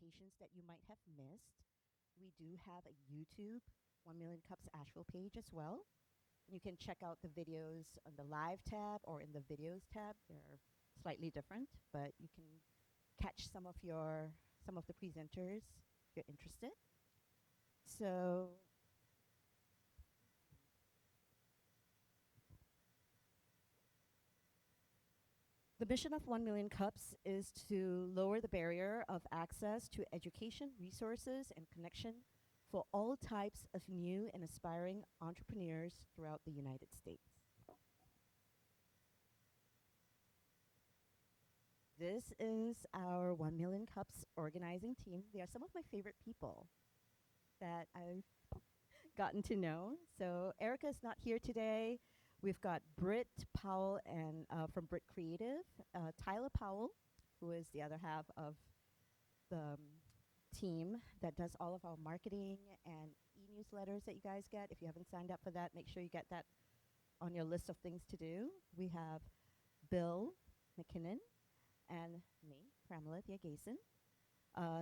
presentations that you might have missed, we do have a YouTube 1 Million Cups Asheville page as well. You can check out the videos on the live tab or in the videos tab. They're slightly different, but you can catch some of the presenters if you're interested. So the mission of 1 Million Cups is to lower the barrier of access to education, resources, and connection for all types of new and aspiring entrepreneurs throughout the United States. This is our 1 Million Cups organizing team. They are some of my favorite people that I've gotten to know. So Erica is not here today. We've got Britt Powell and from Britt Creative, Tyler Powell, who is the other half of the team that does all of our marketing and e-newsletters that you guys get. If you haven't signed up for that, make sure you get that on your list of things to do. We have Bill McKinnon and me, Pramila Thiagason,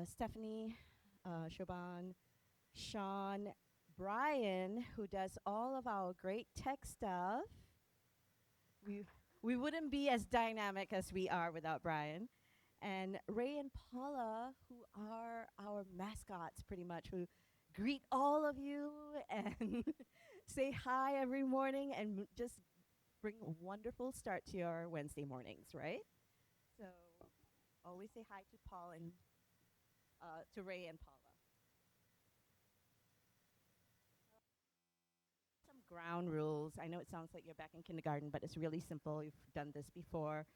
Stephanie, Shoban, Sean, Brian, who does all of our great tech stuff. We wouldn't be as dynamic as we are without Brian. And Ray and Paula, who are our mascots pretty much, who greet all of you and say hi every morning and just bring a wonderful start to your Wednesday mornings, right? So always say hi to Paul and to Ray and Paula. Some ground rules. I know it sounds like you're back in kindergarten, but it's really simple. You've done this before.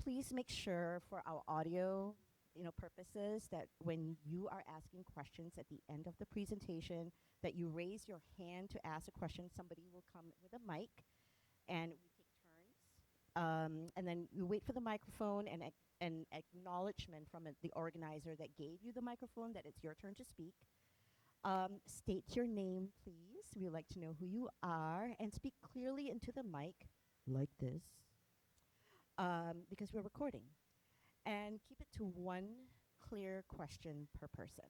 Please make sure for our audio, purposes that when you are asking questions at the end of the presentation, that you raise your hand to ask a question. Somebody will come with a mic, and we take turns. And then you wait for the microphone and an acknowledgement from the organizer that gave you the microphone that it's your turn to speak. State your name, please. We would like to know who you are, and speak clearly into the mic like this, because we're recording. And keep it to one clear question per person.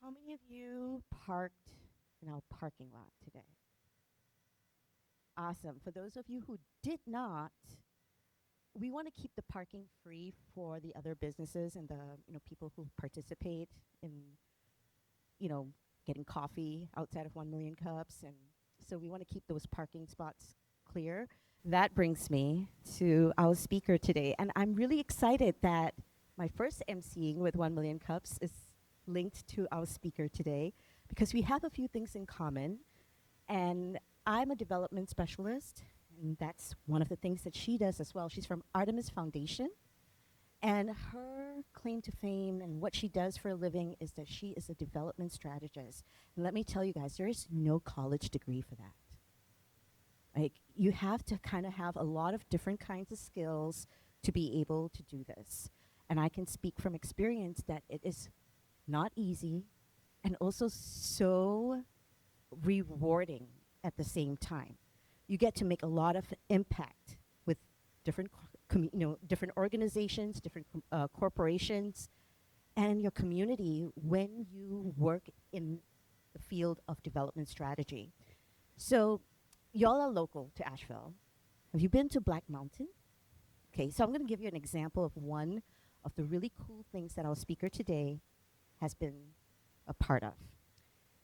How many of you parked in our parking lot today? Awesome. For those of you who did not, we want to keep the parking free for the other businesses and the people who participate in getting coffee outside of 1 Million Cups, and so we want to keep those parking spots clear. That brings me to our speaker today, and I'm really excited that my first emceeing with 1 Million Cups is linked to our speaker today, because we have a few things in common. And I'm a development specialist, and that's one of the things that she does as well. She's from Artemis Foundation, and her claim to fame and what she does for a living is that she is a development strategist. And let me tell you guys, there is no college degree for that. Like, you have to kind of have a lot of different kinds of skills to be able to do this. And I can speak from experience that it is not easy and also so rewarding at the same time. You get to make a lot of impact with different, different organizations, different corporations, and your community when you work in the field of development strategy. So y'all are local to Asheville. Have you been to Black Mountain? Okay, so I'm going to give you an example of one of the really cool things that our speaker today has been a part of.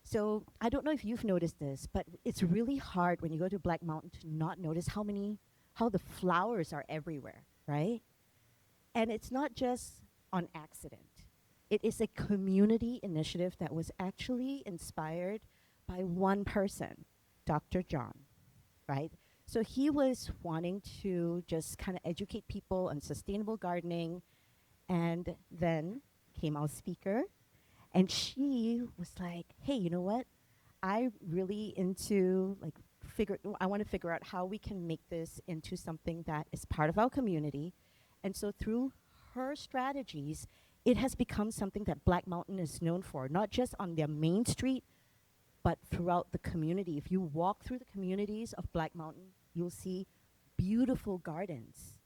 So I don't know if you've noticed this, but it's really hard when you go to Black Mountain to not notice how the flowers are everywhere, right? And it's not just on accident. It is a community initiative that was actually inspired by one person, Dr. John, right? So he was wanting to just kind of educate people on sustainable gardening, and then came our speaker, and she was like, hey, you know what? I really into I want to figure out how we can make this into something that is part of our community. And so through her strategies, it has become something that Black Mountain is known for, not just on their main street, but throughout the community. If you walk through the communities of Black Mountain, you'll see beautiful gardens.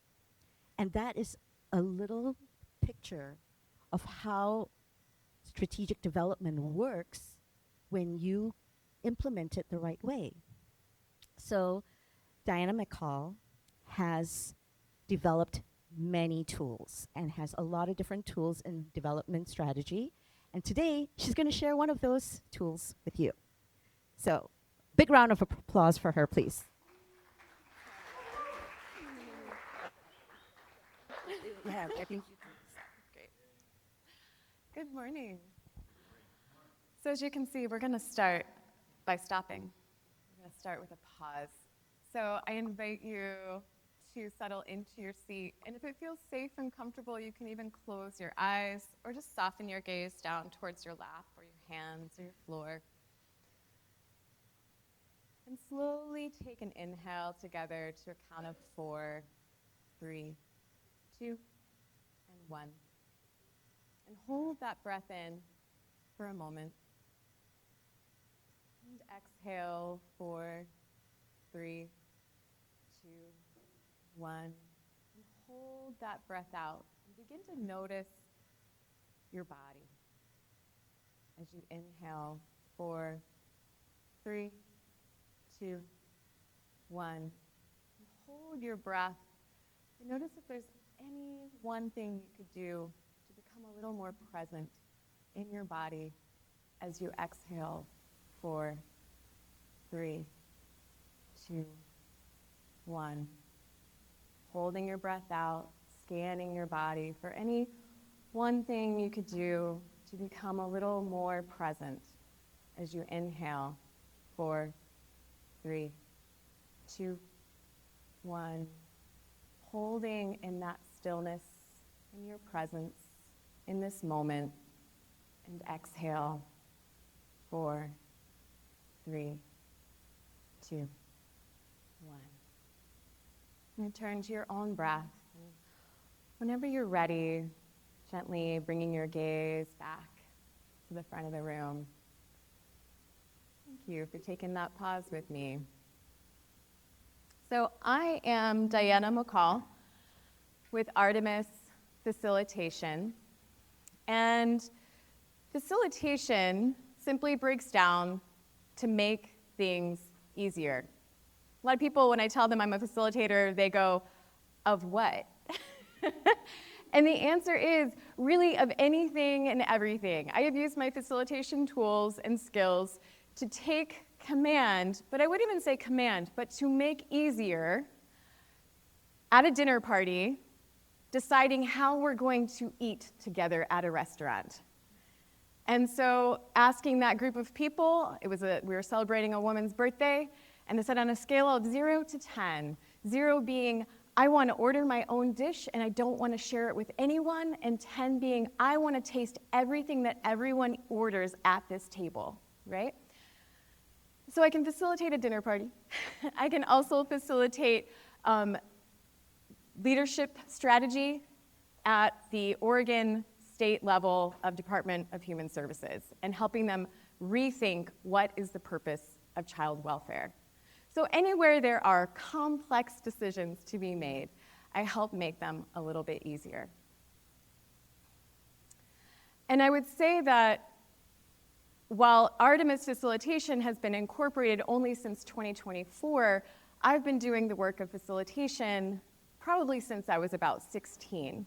And that is a little picture of how strategic development works when you implement it the right way. So Diana McCall has developed many tools and has a lot of different tools in development strategy. And today, she's going to share one of those tools with you. So, big round of applause for her, please. Yeah, I think you can. Great. Good morning. So as you can see, we're going to start by stopping. We're going to start with a pause. So I invite you to settle into your seat. And if it feels safe and comfortable, you can even close your eyes or just soften your gaze down towards your lap or your hands or your floor. And slowly take an inhale together to a count of 4, 3, 2, and 1. And hold that breath in for a moment. And exhale, 4, 3, 2, 1. And hold that breath out. And begin to notice your body as you inhale, 4, 3, 2, 1. And hold your breath. And notice if there's any one thing you could do to become a little more present in your body as you exhale, 4, 3, 2, 1. Holding your breath out, scanning your body for any one thing you could do to become a little more present as you inhale, 4, 3, 2, 1. Holding in that stillness, in your presence, in this moment, and exhale, 4, 3, 2, 1. Return to your own breath. Whenever you're ready, gently bringing your gaze back to the front of the room. Thank you for taking that pause with me. So I am Diana McCall with Artemis Facilitation. And facilitation simply breaks down to make things easier. A lot of people, when I tell them I'm a facilitator, they go, of what? And the answer is really of anything and everything. I have used my facilitation tools and skills to take command, but I wouldn't even say command, but to make easier at a dinner party, deciding how we're going to eat together at a restaurant. And so asking that group of people, we were celebrating a woman's birthday, and they said on a scale of 0 to 10, 0 being, I want to order my own dish and I don't want to share it with anyone, and 10 being, I want to taste everything that everyone orders at this table, right? So I can facilitate a dinner party. I can also facilitate leadership strategy at the Oregon state level of Department of Human Services and helping them rethink what is the purpose of child welfare. So anywhere there are complex decisions to be made, I help make them a little bit easier. And I would say that while Artemis Facilitation has been incorporated only since 2024, I've been doing the work of facilitation probably since I was about 16,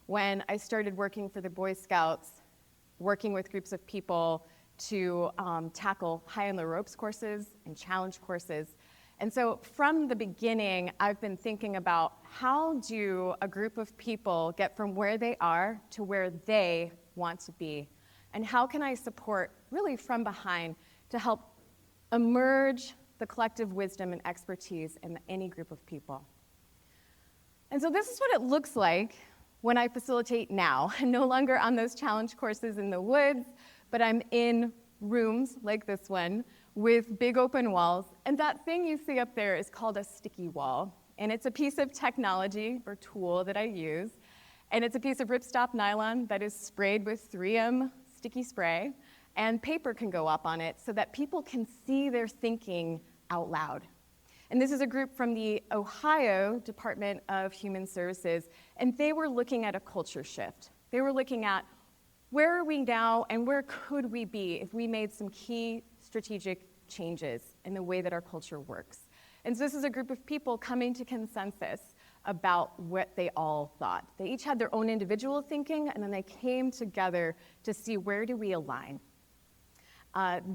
when I started working for the Boy Scouts, working with groups of people to tackle high on the ropes courses and challenge courses. And so from the beginning, I've been thinking about how do a group of people get from where they are to where they want to be? And how can I support really from behind to help emerge the collective wisdom and expertise in any group of people? And so this is what it looks like when I facilitate now. I'm no longer on those challenge courses in the woods, but I'm in rooms like this one with big open walls. And that thing you see up there is called a sticky wall. And it's a piece of technology or tool that I use. And it's a piece of ripstop nylon that is sprayed with 3M sticky spray. And paper can go up on it so that people can see their thinking out loud. And this is a group from the Ohio Department of Human Services, and they were looking at a culture shift. They were looking at where are we now and where could we be if we made some key strategic changes in the way that our culture works. And so this is a group of people coming to consensus about what they all thought. They each had their own individual thinking, and then they came together to see where do we align.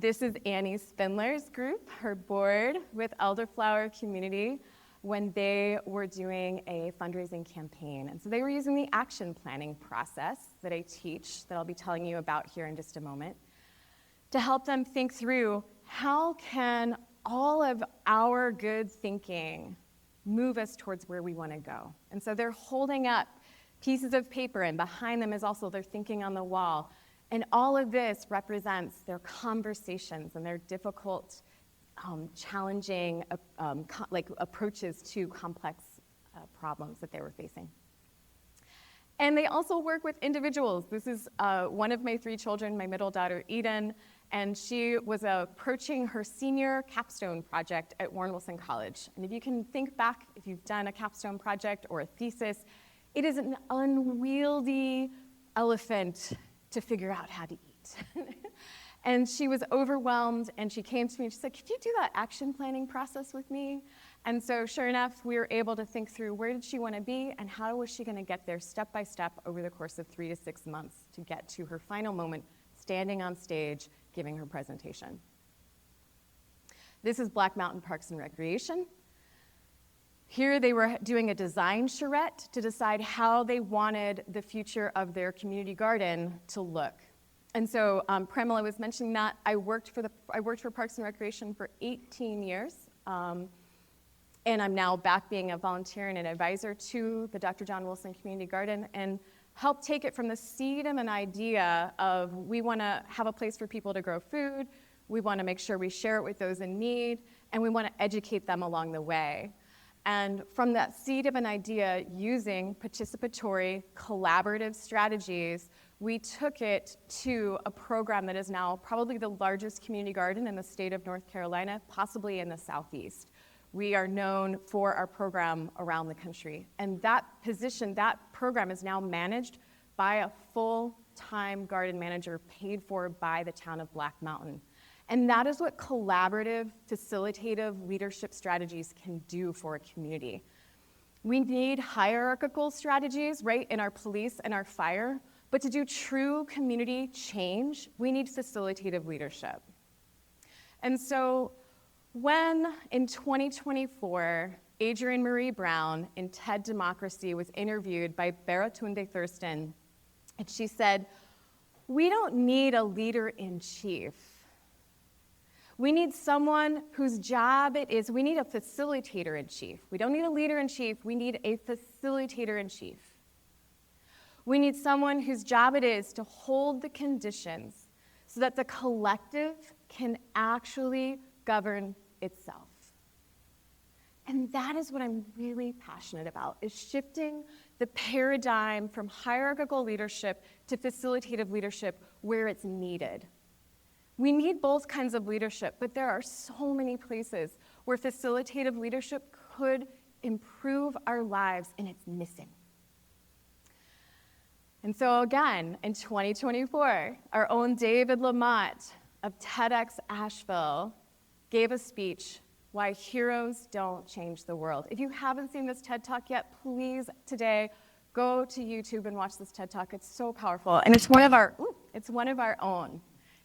This is Annie Spindler's group, her board with Elderflower Community when they were doing a fundraising campaign. And so they were using the action planning process that I teach, that I'll be telling you about here in just a moment, to help them think through how can all of our good thinking move us towards where we want to go. And so they're holding up pieces of paper, and behind them is also their thinking on the wall. And all of this represents their conversations and their difficult, challenging approaches to complex problems that they were facing. And they also work with individuals. This is one of my 3 children, my middle daughter, Eden, and she was approaching her senior capstone project at Warren Wilson College. And if you can think back, if you've done a capstone project or a thesis, it is an unwieldy elephant to figure out how to eat. And she was overwhelmed, and she came to me and she said, could you do that action planning process with me? And so sure enough, we were able to think through where did she want to be and how was she going to get there step by step over the course of 3 to 6 months to get to her final moment, standing on stage, giving her presentation. This is Black Mountain Parks and Recreation. Here they were doing a design charrette to decide how they wanted the future of their community garden to look. And so Premila was mentioning that I worked for Parks and Recreation for 18 years, and I'm now back being a volunteer and an advisor to the Dr. John Wilson Community Garden, and help take it from the seed of an idea of we want to have a place for people to grow food, we want to make sure we share it with those in need, and we want to educate them along the way. And from that seed of an idea, using participatory, collaborative strategies, we took it to a program that is now probably the largest community garden in the state of North Carolina, possibly in the Southeast. We are known for our program around the country. And that program is now managed by a full-time garden manager paid for by the town of Black Mountain. And that is what collaborative, facilitative leadership strategies can do for a community. We need hierarchical strategies, right, in our police and our fire, but to do true community change, we need facilitative leadership. And so when in 2024, Adrienne Marie Brown in TED Democracy was interviewed by Baratunde Thurston, and she said, we don't need a leader-in-chief. We need someone whose job it is, we need a facilitator-in-chief. We don't need a leader-in-chief, we need a facilitator-in-chief. We need someone whose job it is to hold the conditions so that the collective can actually govern itself. And that is what I'm really passionate about, is shifting the paradigm from hierarchical leadership to facilitative leadership where it's needed. We need both kinds of leadership, but there are so many places where facilitative leadership could improve our lives, and it's missing. And so again, in 2024, our own David Lamott of TEDx Asheville gave a speech, Why Heroes Don't Change the World. If you haven't seen this TED Talk yet, please today go to YouTube and watch this TED Talk. It's so powerful, and it's one of our own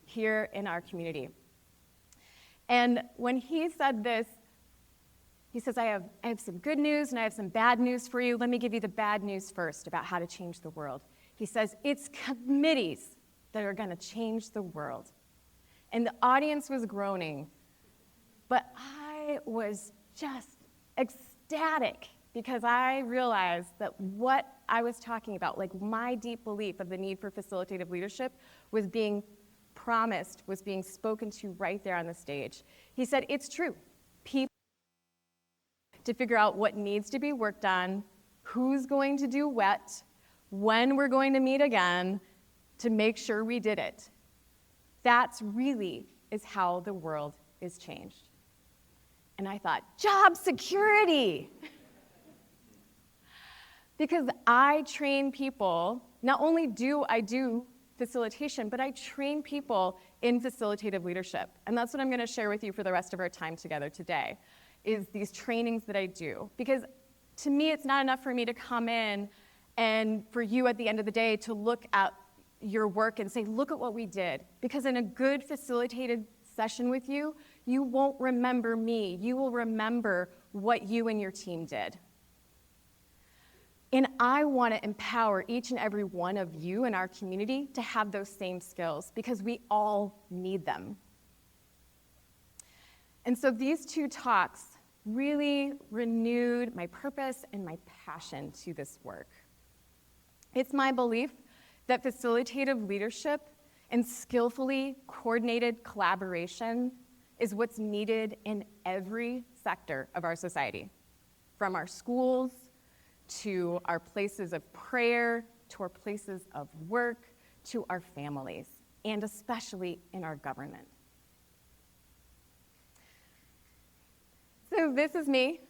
here in our community. And when he said this, he says, I have some good news and I have some bad news for you. Let me give you the bad news first about how to change the world. He says, it's committees that are going to change the world. And the audience was groaning, but I was just ecstatic because I realized that what I was talking about, like my deep belief of the need for facilitative leadership, was being promised, was being spoken to right there on the stage. He said, it's true. People to figure out what needs to be worked on, who's going to do what, when we're going to meet again, to make sure we did it. That's really is how the world is changed. And I thought, job security. Because I train people, not only do I do facilitation, but I train people in facilitative leadership. And that's what I'm going to share with you for the rest of our time together today, is these trainings that I do. Because to me, it's not enough for me to come in and for you at the end of the day to look at your work and say, look at what we did. Because in a good facilitated session with you, you won't remember me. You will remember what you and your team did. And I want to empower each and every one of you in our community to have those same skills because we all need them. And so these two talks really renewed my purpose and my passion to this work. It's my belief that facilitative leadership and skillfully coordinated collaboration is what's needed in every sector of our society, from our schools to our places of prayer, to our places of work, to our families, and especially in our government. So this is me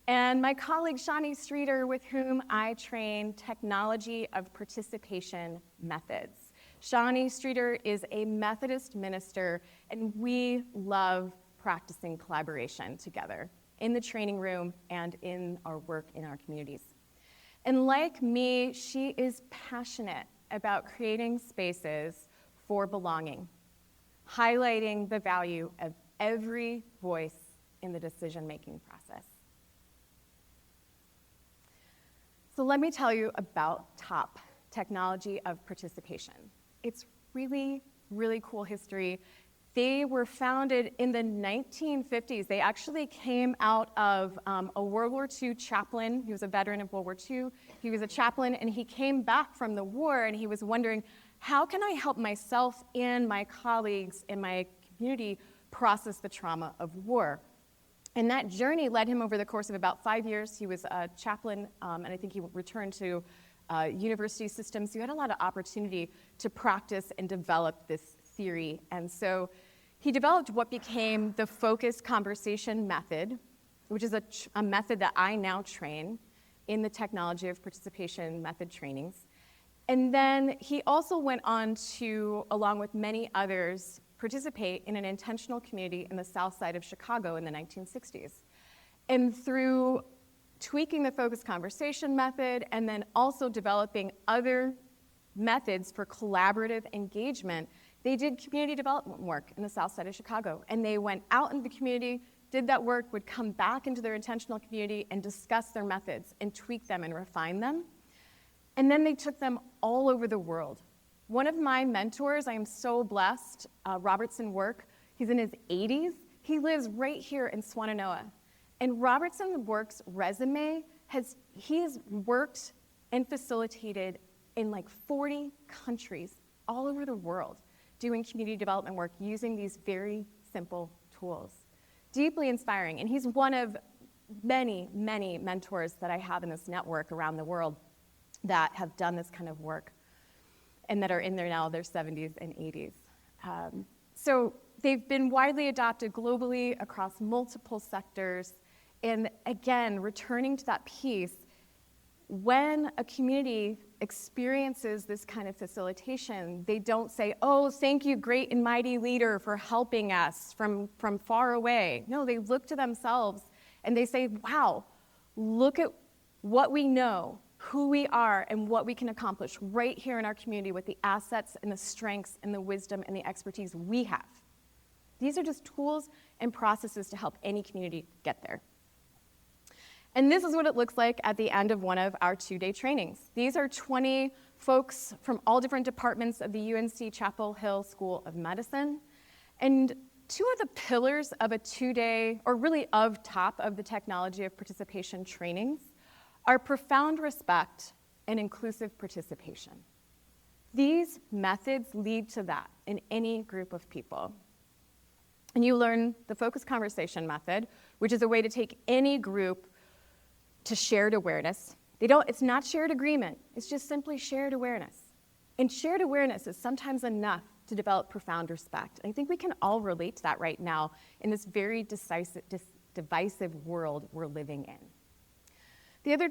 and my colleague Shawnee Streeter, with whom I train technology of participation methods. Shawnee Streeter is a Methodist minister, and we love practicing collaboration together in the training room and in our work in our communities. And like me, she is passionate about creating spaces for belonging, highlighting the value of every voice in the decision-making process. So let me tell you about ToP, Technology of Participation. It's really, really cool history. They were founded in the 1950s. They actually came out of a World War II chaplain. He was a veteran of World War II. He was a chaplain, and he came back from the war, and he was wondering, how can I help myself and my colleagues in my community process the trauma of war? And that journey led him over the course of about 5 years. He was a chaplain, and I think he returned to university systems. So he had a lot of opportunity to practice and develop this theory. And so he developed what became the focused conversation method, which is a method that I now train in the technology of participation method trainings. And then he also went on to, along with many others, participate in an intentional community in the south side of Chicago in the 1960s. And through tweaking the focused conversation method and then also developing other methods for collaborative engagement, they did community development work in the south side of Chicago. And they went out in the community, did that work, would come back into their intentional community and discuss their methods and tweak them and refine them. And then they took them all over the world. One of my mentors, I am so blessed, Robertson Work, he's in his 80s. He lives right here in Swannanoa. And Robertson Work's resume he has worked and facilitated in like 40 countries all over the world, doing community development work using these very simple tools. Deeply inspiring, and he's one of many, many mentors that I have in this network around the world that have done this kind of work and that are in there now, their 70s and 80s. So they've been widely adopted globally across multiple sectors. And again, returning to that piece, when a community experiences this kind of facilitation, they don't say, oh, thank you, great and mighty leader, for helping us from far away. No, they look to themselves and they say, wow, look at what we know, who we are, and what we can accomplish right here in our community with the assets and the strengths and the wisdom and the expertise we have. These are just tools and processes to help any community get there. And this is what it looks like at the end of one of our 2-day trainings. These are 20 folks from all different departments of the UNC Chapel Hill School of Medicine. And two of the pillars of a 2-day, or really of ToP, of the technology of participation trainings, are profound respect and inclusive participation. These methods lead to that in any group of people. And you learn the focused conversation method, which is a way to take any group to shared awareness. It's not shared agreement, it's just simply shared awareness. And shared awareness is sometimes enough to develop profound respect. I think we can all relate to that right now in this very divisive world we're living in. The other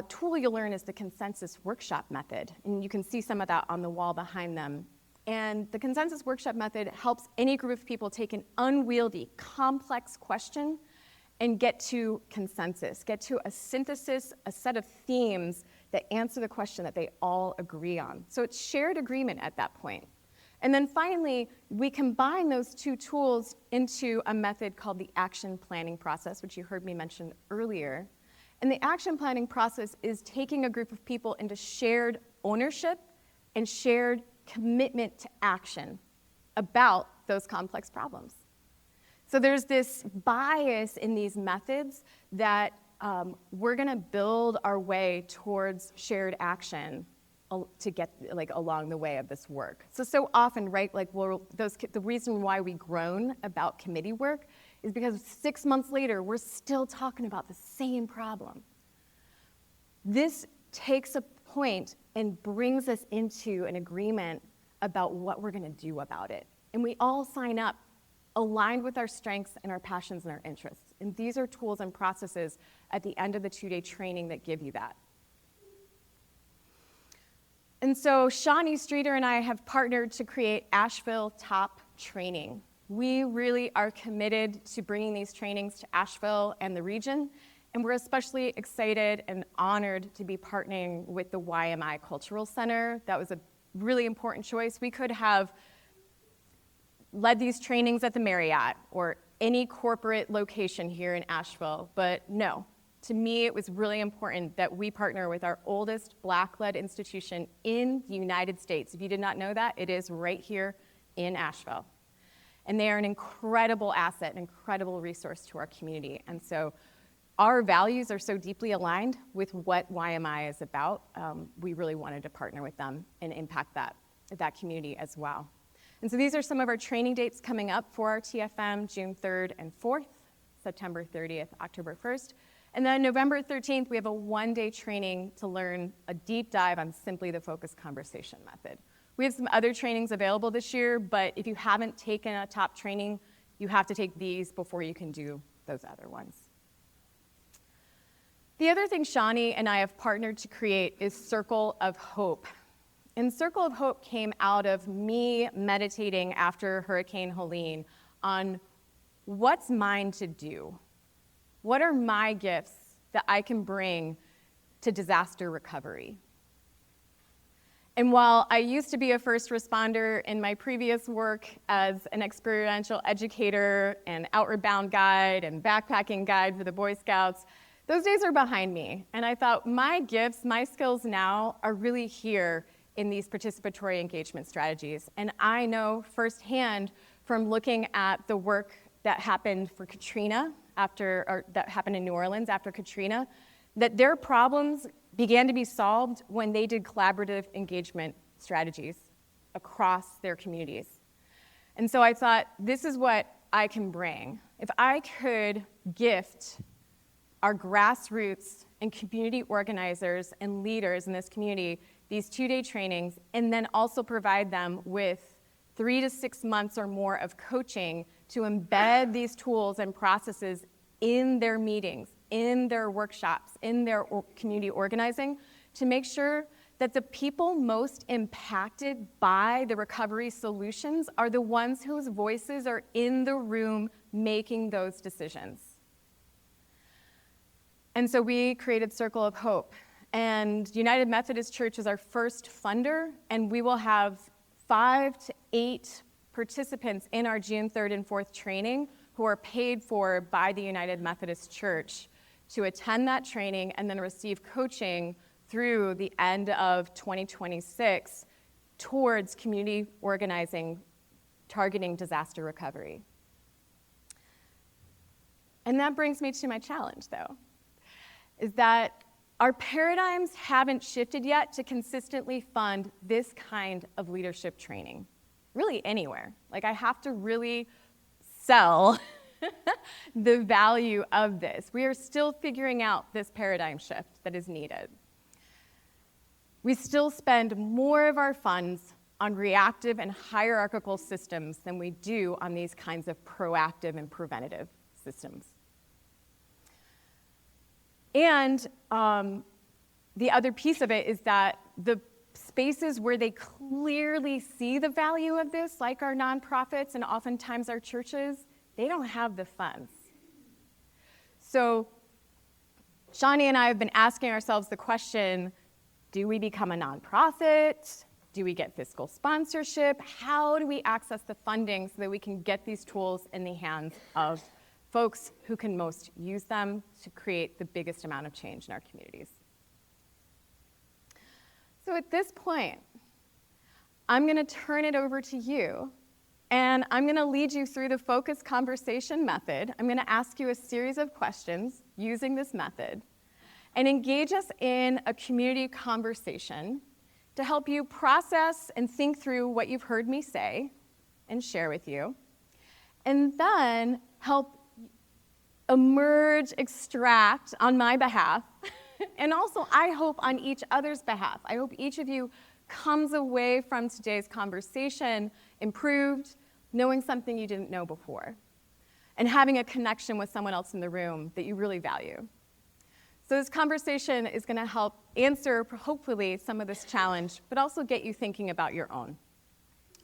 tool you'll learn is the consensus workshop method, and you can see some of that on the wall behind them. And the consensus workshop method helps any group of people take an unwieldy, complex question and get to consensus, get to a synthesis, a set of themes that answer the question that they all agree on. So it's shared agreement at that point. And then finally, we combine those two tools into a method called the action planning process, which you heard me mention earlier. And the action planning process is taking a group of people into shared ownership and shared commitment to action about those complex problems. So there's this bias in these methods that we're going to build our way towards shared action to get along the way of this work. So often, right, the reason why we groan about committee work is because 6 months later, we're still talking about the same problem. This takes a point and brings us into an agreement about what we're going to do about it. And we all sign up aligned with our strengths and our passions and our interests. And these are tools and processes at the end of the 2-day training that give you that. And so Shawnee Streeter and I have partnered to create Asheville ToP training. We really are committed to bringing these trainings to Asheville and the region, and we're especially excited and honored to be partnering with the YMI Cultural Center. That was a really important choice. We could have led these trainings at the Marriott or any corporate location here in Asheville, but no. To me, it was really important that we partner with our oldest Black-led institution in the United States. If you did not know that, it is right here in Asheville. And they are an incredible asset, an incredible resource to our community. And so our values are so deeply aligned with what YMI is about. We really wanted to partner with them and impact that community as well. And so these are some of our training dates coming up for our TFM, June 3rd and 4th, September 30th, October 1st. And then November 13th, we have a 1-day training to learn a deep dive on simply the focused conversation method. We have some other trainings available this year, but if you haven't taken a ToP training, you have to take these before you can do those other ones. The other thing Shawnee and I have partnered to create is Circle of Hope. And Circle of Hope came out of me meditating after Hurricane Helene on what's mine to do. What are my gifts that I can bring to disaster recovery? And while I used to be a first responder in my previous work as an experiential educator and outward bound guide and backpacking guide for the Boy Scouts, those days are behind me. And I thought my gifts, my skills now are really here in these participatory engagement strategies. And I know firsthand from looking at the work that happened for Katrina that happened in New Orleans after Katrina, that their problems began to be solved when they did collaborative engagement strategies across their communities. And so I thought, this is what I can bring. If I could gift our grassroots and community organizers and leaders in this community these 2-day trainings, and then also provide them with 3 to 6 months or more of coaching to embed these tools and processes in their meetings, in their workshops, in their community organizing, to make sure that the people most impacted by the recovery solutions are the ones whose voices are in the room making those decisions. And so we created Circle of Hope. And United Methodist Church is our first funder, and we will have 5 to 8 participants in our June 3rd and 4th training who are paid for by the United Methodist Church to attend that training and then receive coaching through the end of 2026 towards community organizing targeting disaster recovery. And that brings me to my challenge, though, is that our paradigms haven't shifted yet to consistently fund this kind of leadership training, really anywhere. Like, I have to really sell the value of this. We are still figuring out this paradigm shift that is needed. We still spend more of our funds on reactive and hierarchical systems than we do on these kinds of proactive and preventative systems. And the other piece of it is that the spaces where they clearly see the value of this, like our nonprofits and oftentimes our churches, they don't have the funds. So Shawnee and I have been asking ourselves the question, do we become a nonprofit? Do we get fiscal sponsorship? How do we access the funding so that we can get these tools in the hands of folks who can most use them to create the biggest amount of change in our communities? So at this point, I'm going to turn it over to you, and I'm going to lead you through the focused conversation method. I'm going to ask you a series of questions using this method and engage us in a community conversation to help you process and think through what you've heard me say and share with you, and then help emerge, extract on my behalf, and also I hope on each other's behalf. I hope each of you comes away from today's conversation improved, knowing something you didn't know before, and having a connection with someone else in the room that you really value. So this conversation is going to help answer, hopefully, some of this challenge, but also get you thinking about your own.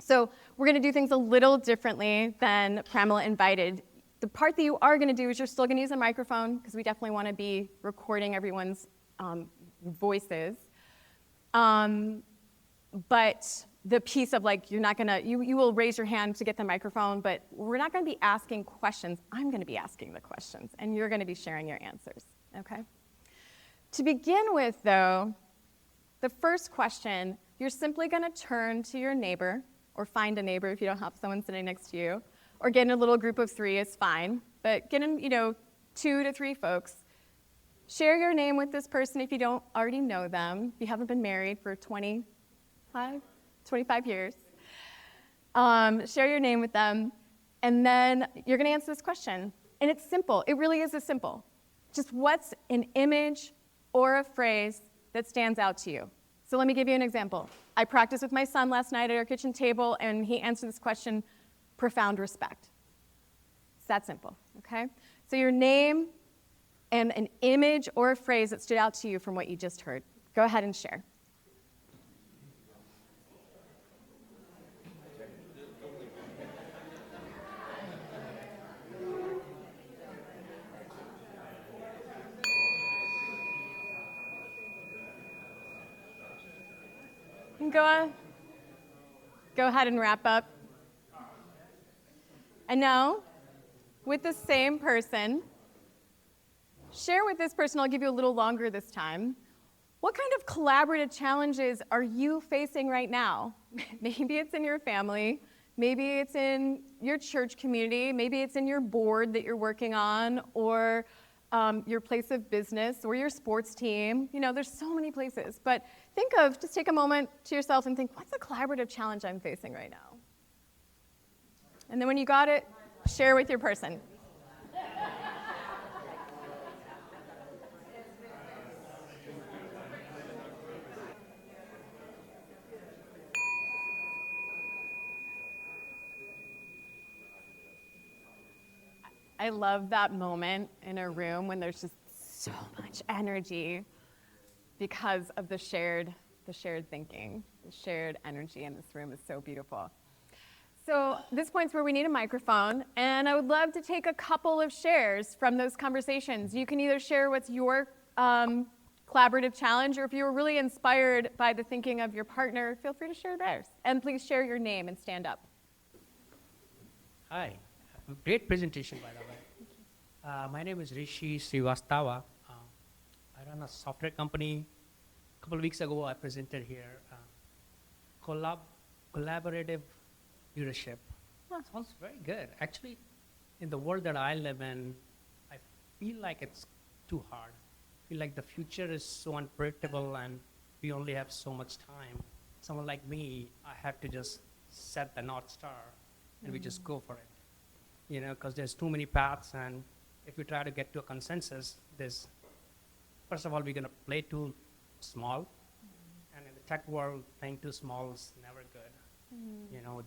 So we're going to do things a little differently than Pramila invited. The part that you are going to do is you're still going to use a microphone, because we definitely want to be recording everyone's voices. But the piece of like, you're not going to, you will raise your hand to get the microphone, but we're not going to be asking questions. I'm going to be asking the questions, and you're going to be sharing your answers, okay? To begin with, though, the first question, you're simply going to turn to your neighbor, or find a neighbor if you don't have someone sitting next to you, or get in a little group of 3 is fine, but get in, 2 to 3 folks. Share your name with this person if you don't already know them, if you haven't been married for 25 years. Share your name with them, and then you're going to answer this question. And it's simple. It really is as simple. Just what's an image or a phrase that stands out to you? So let me give you an example. I practiced with my son last night at our kitchen table, and he answered this question, profound respect. It's that simple, okay? So your name and an image or a phrase that stood out to you from what you just heard. Go ahead and share. And go ahead and wrap up. And now, with the same person, share with this person, I'll give you a little longer this time, what kind of collaborative challenges are you facing right now? Maybe it's in your family, maybe it's in your church community, maybe it's in your board that you're working on, or your place of business, or your sports team. There's so many places. But just take a moment to yourself and think, what's a collaborative challenge I'm facing right now? And then when you got it, share with your person. I love that moment in a room when there's just so much energy because of the shared thinking. The shared energy in this room is so beautiful. So this point's where we need a microphone, and I would love to take a couple of shares from those conversations. You can either share what's your collaborative challenge, or if you were really inspired by the thinking of your partner, feel free to share theirs. And please share your name and stand up. Hi. Great presentation, by the way. My name is Rishi Srivastava. I run a software company. A couple of weeks ago, I presented here collaborative leadership. Sounds very good. Actually, in the world that I live in, I feel like it's too hard. I feel like the future is so unpredictable, and we only have so much time. Someone like me, I have to just set the North Star, and we just go for it. Because there's too many paths, and if we try to get to a consensus, first of all, we're going to play too small, and in the tech world, playing too small is never good.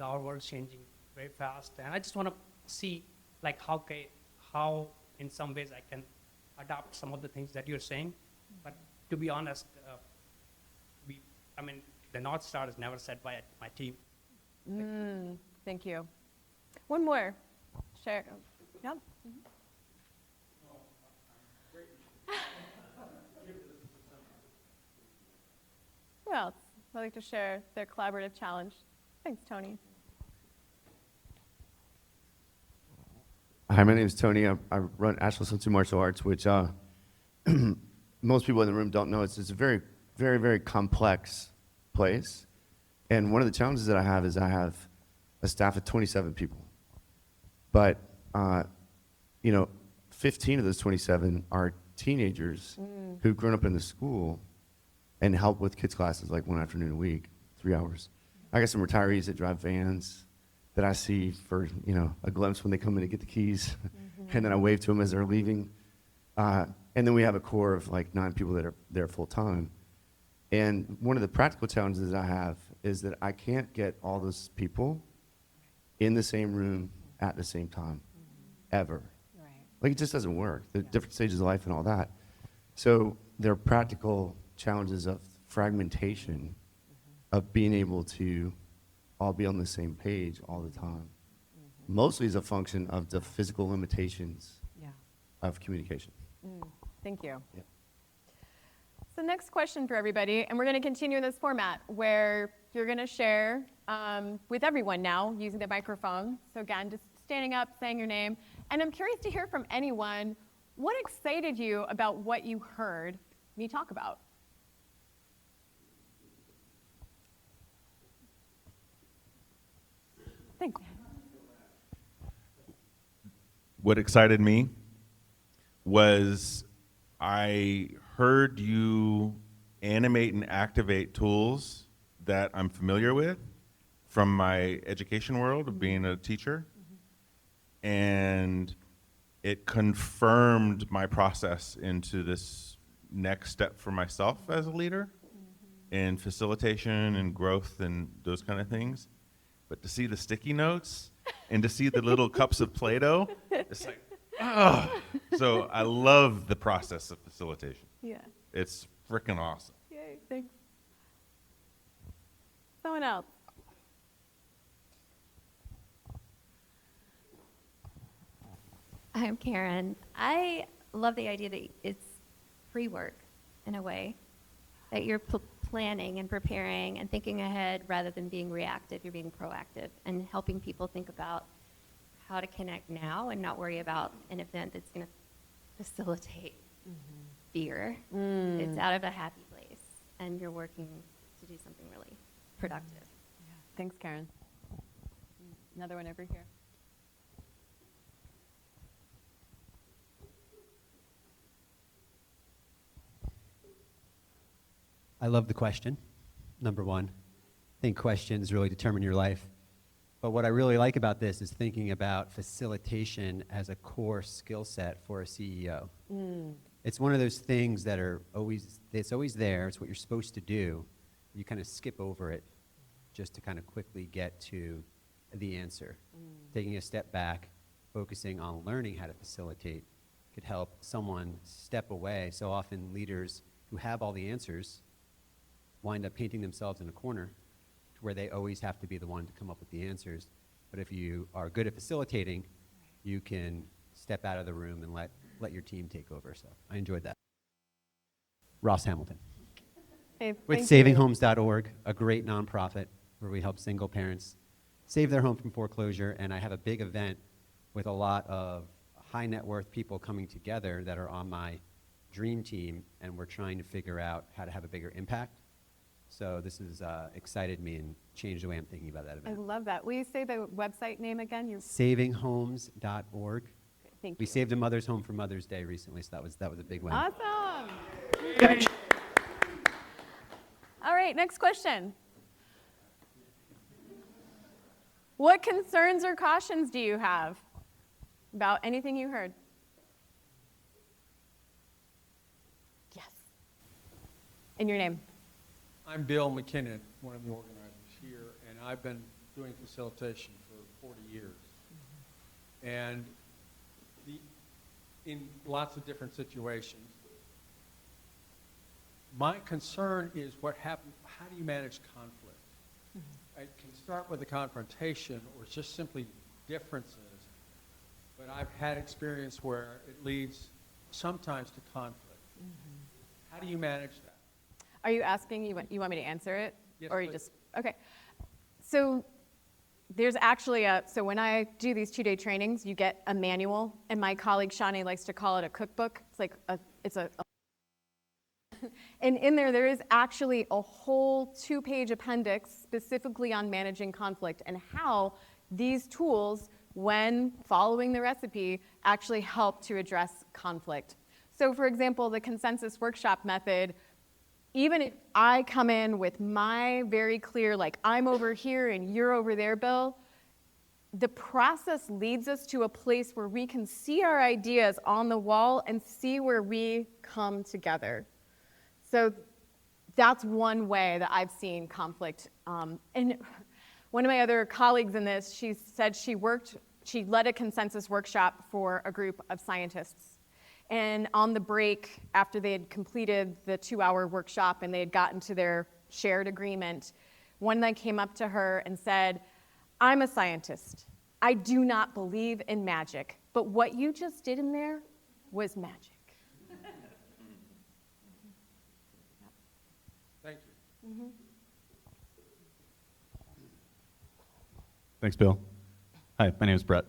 Our world's changing very fast, and I just want to see, how in some ways adopt some of the things that you're saying. But to be honest, the North Star is never set by my team. Thank you. One more. Share. Yep. Who else would like to share their collaborative challenge? Thanks, Tony. Hi, my name is Tony. I run Asheville Institute of Martial Arts, which most people in the room don't know. It's a very, very, very complex place. And one of the challenges that I have is I have a staff of 27 people. But, 15 of those 27 are teenagers who've grown up in the school and help with kids' classes like one afternoon a week, 3 hours. I got some retirees that drive vans that I see for, a glimpse when they come in to get the keys. And then I wave to them as they're leaving. And then we have a core of like 9 people that are there full time. And one of the practical challenges I have is that I can't get all those people in the same room at the same time, ever. Right. Like, it just doesn't work. The different stages of life and all that. So there are practical challenges of fragmentation, of being able to all be on the same page all the time. Mostly as a function of the physical limitations of communication. Thank you. Yeah. So next question for everybody, and we're going to continue in this format where you're going to share with everyone now using the microphone. So again, just standing up, saying your name. And I'm curious to hear from anyone, what excited you about what you heard me talk about? Thanks. What excited me was I heard you animate and activate tools that I'm familiar with from my education world of being a teacher. And it confirmed my process into this next step for myself as a leader in facilitation and growth and those kind of things. But to see the sticky notes and to see the little cups of Play-Doh, it's like, oh. So I love the process of facilitation. Yeah. It's freaking awesome. Yay, thanks. Someone else. I'm Karen. I love the idea that it's pre-work in a way, that you're planning and preparing and thinking ahead rather than being reactive. You're being proactive and helping people think about how to connect now and not worry about an event that's going to facilitate fear. It's out of a happy place, and you're working to do something really productive. Yeah. Thanks, Karen. Another one over here. I love the question, number one. I think questions really determine your life. But what I really like about this is thinking about facilitation as a core skill set for a CEO. It's one of those things that it's always there, it's what you're supposed to do. You kind of skip over it just to kind of quickly get to the answer. Taking a step back, focusing on learning how to facilitate could help someone step away. So often leaders who have all the answers wind up painting themselves in a corner to where they always have to be the one to come up with the answers. But if you are good at facilitating, you can step out of the room and let your team take over. So I enjoyed that. Ross Hamilton. Hey, With thank you. savinghomes.org, a great nonprofit where we help single parents save their home from foreclosure. And I have a big event with a lot of high net worth people coming together that are on my dream team, and we're trying to figure out how to have a bigger impact. So this has excited me and changed the way I'm thinking about that I event. love that. Will you say the website name again? Savinghomes.org. Thank We you. saved a mother's home for Mother's Day recently, so that was a big win. Awesome. All right, next question. What concerns or cautions do you have about anything you heard? Yes. And your name? I'm Bill McKinnon, one of the organizers here, and I've been doing facilitation for 40 years. And in lots of different situations. My concern is what happens, how do you manage conflict? It can start with a confrontation or just simply differences, but I've had experience where it leads sometimes to conflict. How do you manage that? Are you asking, you want me to answer it? Yes, Or you please. just, okay. So there's actually so when I do these 2-day trainings, you get a manual, and my colleague Shani likes to call it a cookbook. It's like and in there is actually a whole 2-page appendix specifically on managing conflict and how these tools, when following the recipe, actually help to address conflict. So for example, the consensus workshop method, even if I come in with my very clear, like, I'm over here and you're over there, Bill, the process leads us to a place where we can see our ideas on the wall and see where we come together. So that's one way that I've seen conflict. And one of my other colleagues in this, she said she led a consensus workshop for a group of scientists. And on the break, after they had completed the 2-hour workshop and they had gotten to their shared agreement, one night came up to her and said, I'm a scientist. I do not believe in magic, but what you just did in there was magic. Thank you. Thanks, Bill. Hi, my name is Brett.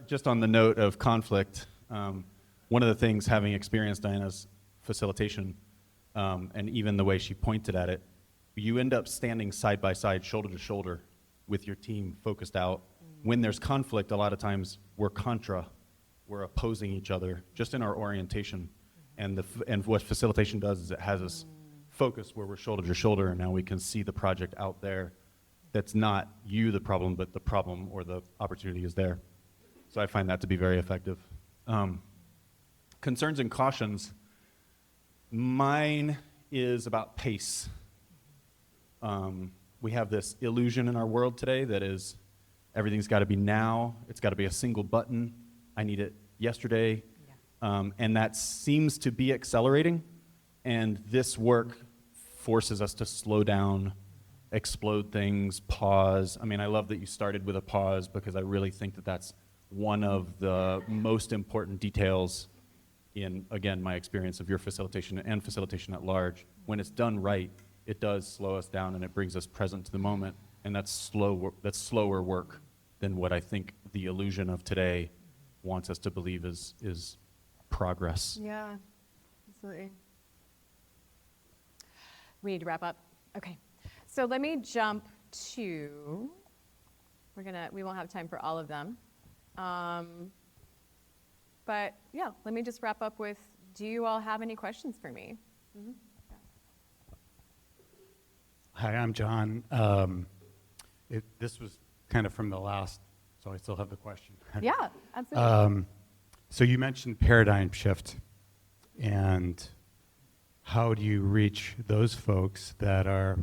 Just on the note of conflict, one of the things, having experienced Diana's facilitation, and even the way she pointed at it, you end up standing side by side, shoulder to shoulder, with your team focused out. When there's conflict, a lot of times we're we're opposing each other, just in our orientation. And what facilitation does is it has us focus where we're shoulder to shoulder, and now we can see the project out there. That's not you the problem, but the problem or the opportunity is there. So I find that to be very effective. Concerns and cautions. Mine is about pace. We have this illusion in our world today that is everything's got to be now. It's got to be a single button. I need it yesterday. And that seems to be accelerating. And this work forces us to slow down, explode things, pause. I mean, I love that you started with a pause because I really think that that's one of the most important details in, again, my experience of your facilitation and facilitation at large. When it's done right, it does slow us down and it brings us present to the moment. And that's slower work than what I think the illusion of today wants us to believe is progress. Yeah, absolutely. We need to wrap up. Okay. So let me jump to, we won't have time for all of them. But yeah, let me just wrap up with, do you all have any questions for me? Mm-hmm. Hi, I'm John. This was kind of from the last, so I still have the question. Yeah, absolutely. So you mentioned paradigm shift, and how do you reach those folks that are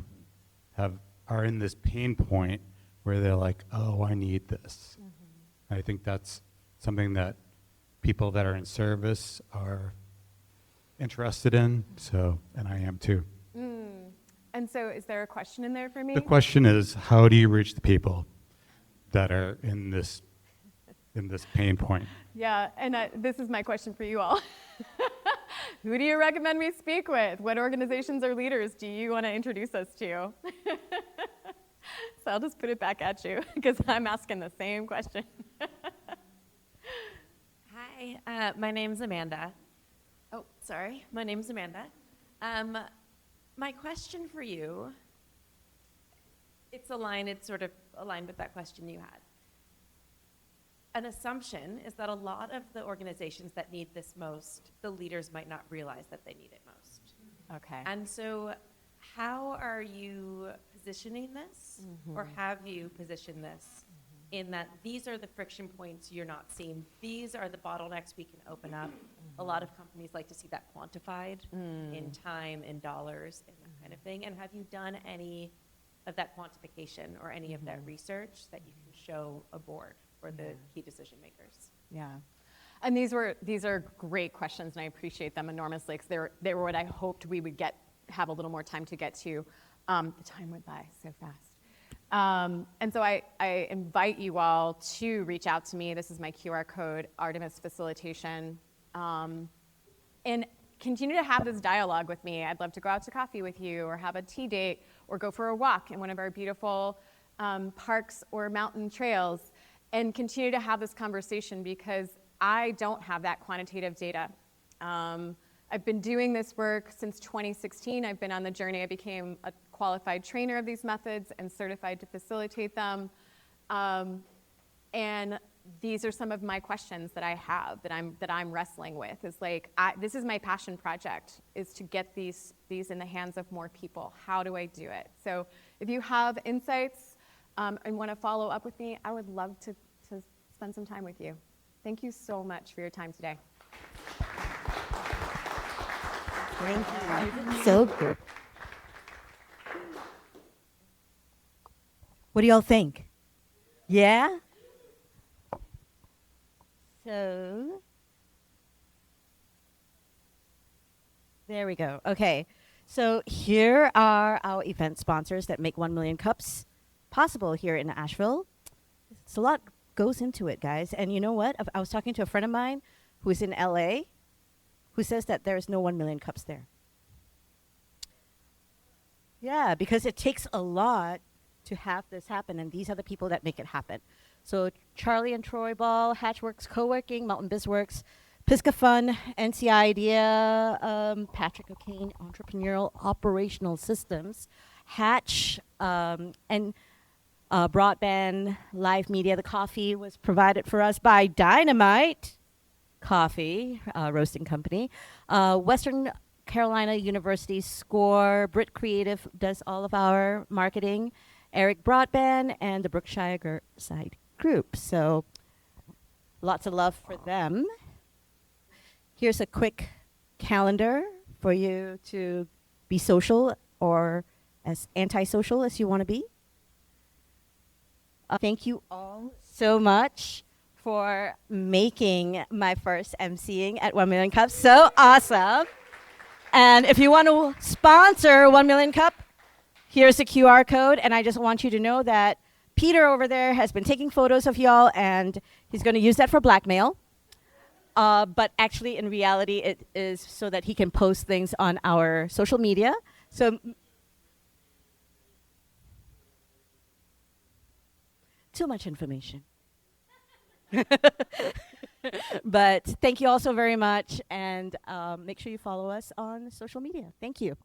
in this pain point where they're like, oh, I need this. I think that's something that people that are in service are interested in, so, and I am too. And so is there a question in there for me? The question is, how do you reach the people that are in this pain point? Yeah, and this is my question for you all. Who do you recommend we speak with? What organizations or leaders do you want to introduce us to? So I'll just put it back at you because I'm asking the same question. Hi, my name's Amanda. Oh, sorry. My name's Amanda. My question for you, it's sort of aligned with that question you had. An assumption is that a lot of the organizations that need this most, the leaders might not realize that they need it most. Okay. And so how are you positioning this, or have you positioned this in that these are the friction points you're not seeing, these are the bottlenecks we can open up? A lot of companies like to see that quantified in time, in dollars, and that kind of thing. And have you done any of that quantification or any of that research that you can show a board for the key decision makers? Yeah. And these are great questions, and I appreciate them enormously because they were what I hoped we would have a little more time to get to. The time went by so fast. And so I invite you all to reach out to me. This is my QR code, Artemis Facilitation. And continue to have this dialogue with me. I'd love to go out to coffee with you or have a tea date or go for a walk in one of our beautiful parks or mountain trails and continue to have this conversation because I don't have that quantitative data. I've been doing this work since 2016. I've been on the journey. I became a qualified trainer of these methods and certified to facilitate them. And these are some of my questions that I have that I'm wrestling with. Is like this is my passion project, is to get these in the hands of more people. How do I do it? So if you have insights and want to follow up with me, I would love to spend some time with you. Thank you so much for your time today. Thank you. So good. What do y'all think? Yeah? So, there we go. Okay. So here are our event sponsors that make 1 Million Cups possible here in Asheville. It's a lot goes into it, guys. And you know what? I was talking to a friend of mine who's in LA who says that there's no 1 Million Cups there. Yeah, because it takes a lot to have this happen, and these are the people that make it happen. So Charlie and Troy Ball, Hatchworks Co-working, Mountain BizWorks, Pisca Fun, NCI Idea, Patrick O'Kane, Entrepreneurial Operational Systems, Hatch, and Broadband Live Media. The coffee was provided for us by Dynamite Coffee, roasting company. Western Carolina University Score, Brit Creative does all of our marketing, Eric Broadband, and the Brookshire Side Group. So lots of love for them. Here's a quick calendar for you to be social or as antisocial as you want to be. Thank you all so much for making my first emceeing at 1 Million Cups. So awesome. And if you want to sponsor 1 Million Cup, here's the QR code. And I just want you to know that Peter over there has been taking photos of y'all, and he's going to use that for blackmail. But actually, in reality, it is so that he can post things on our social media. So too much information. But thank you all so very much, and make sure you follow us on social media. Thank you.